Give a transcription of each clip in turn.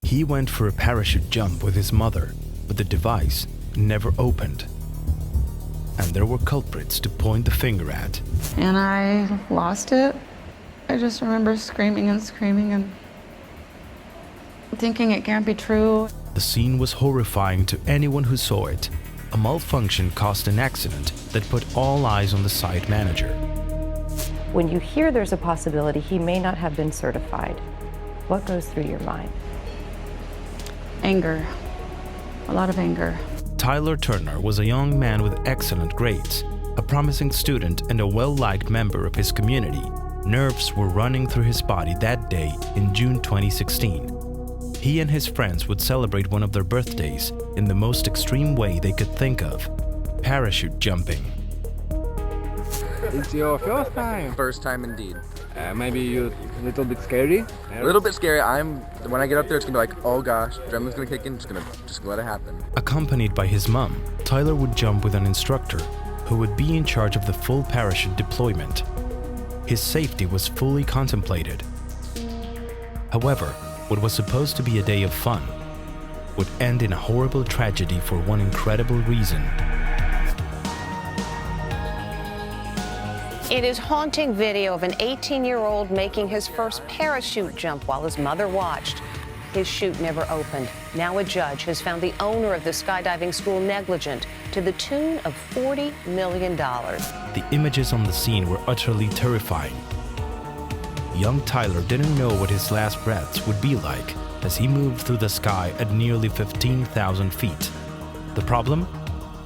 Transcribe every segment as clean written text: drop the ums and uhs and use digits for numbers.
He went for a parachute jump with his mother, but the device never opened. And there were culprits to point the finger at. And I lost it. I just remember screaming and thinking it can't be true. The scene was horrifying to anyone who saw it. A malfunction caused an accident that put all eyes on the site manager. When you hear there's a possibility he may not have been certified, what goes through your mind? Anger. A lot of anger. Tyler Turner was a young man with excellent grades, a promising student and a well-liked member of his community. Nerves were running through his body that day in June 2016. He and his friends would celebrate one of their birthdays in the most extreme way they could think of: parachute jumping. It's your first time? First time indeed. Maybe you're a little bit scary? A little bit scary. When I get up there, it's gonna be like, oh gosh, adrenaline's gonna kick in, just let it happen. Accompanied by his mom, Tyler would jump with an instructor who would be in charge of the full parachute deployment. His safety was fully contemplated. However, what was supposed to be a day of fun would end in a horrible tragedy for one incredible reason. It is haunting video of an 18-year-old making his first parachute jump while his mother watched. His chute never opened. Now a judge has found the owner of the skydiving school negligent to the tune of $40 million. The images on the scene were utterly terrifying. Young Tyler didn't know what his last breaths would be like as he moved through the sky at nearly 15,000 feet. The problem?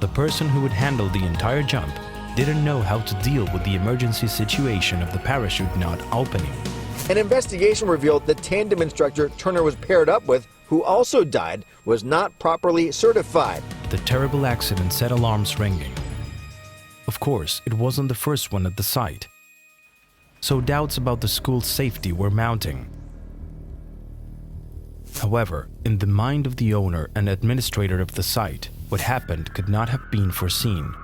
The person who would handle the entire jump didn't know how to deal with the emergency situation of the parachute not opening. An investigation revealed the tandem instructor Turner was paired up with, who also died, was not properly certified. The terrible accident set alarms ringing. Of course, it wasn't the first one at the site, so doubts about the school's safety were mounting. However, in the mind of the owner and administrator of the site, what happened could not have been foreseen.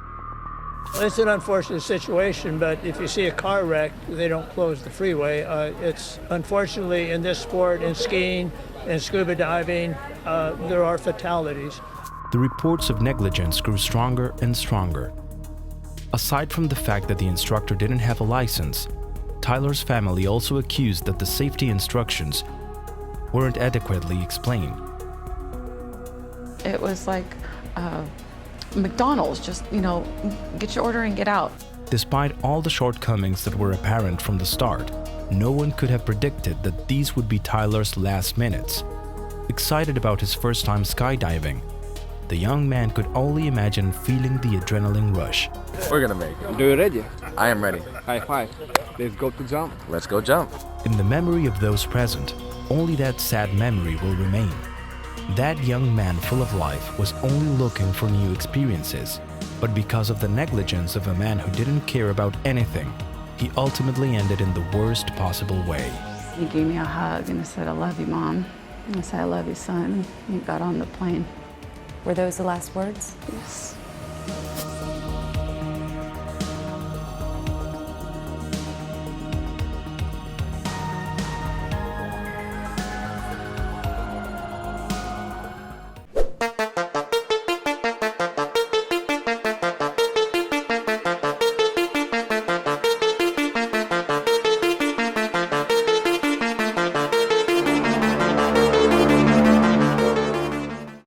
Well, it's an unfortunate situation, but if you see a car wreck, they don't close the freeway. It's unfortunately in this sport, in skiing, in scuba diving, there are fatalities. The reports of negligence grew stronger and stronger. Aside from the fact that the instructor didn't have a license, Tyler's family also accused that the safety instructions weren't adequately explained. It was like McDonald's, just, get your order and get out. Despite all the shortcomings that were apparent from the start, no one could have predicted that these would be Tyler's last minutes. Excited about his first time skydiving, the young man could only imagine feeling the adrenaline rush. We're gonna make it. Do you ready? I am ready. High five. Let's go to jump. Let's go jump. In the memory of those present, only that sad memory will remain. That young man full of life was only looking for new experiences, but because of the negligence of a man who didn't care about anything, he ultimately ended in the worst possible way. He gave me a hug and he said, "I love you, Mom." And I said, "I love you, son." And he got on the plane. Were those the last words? Yes.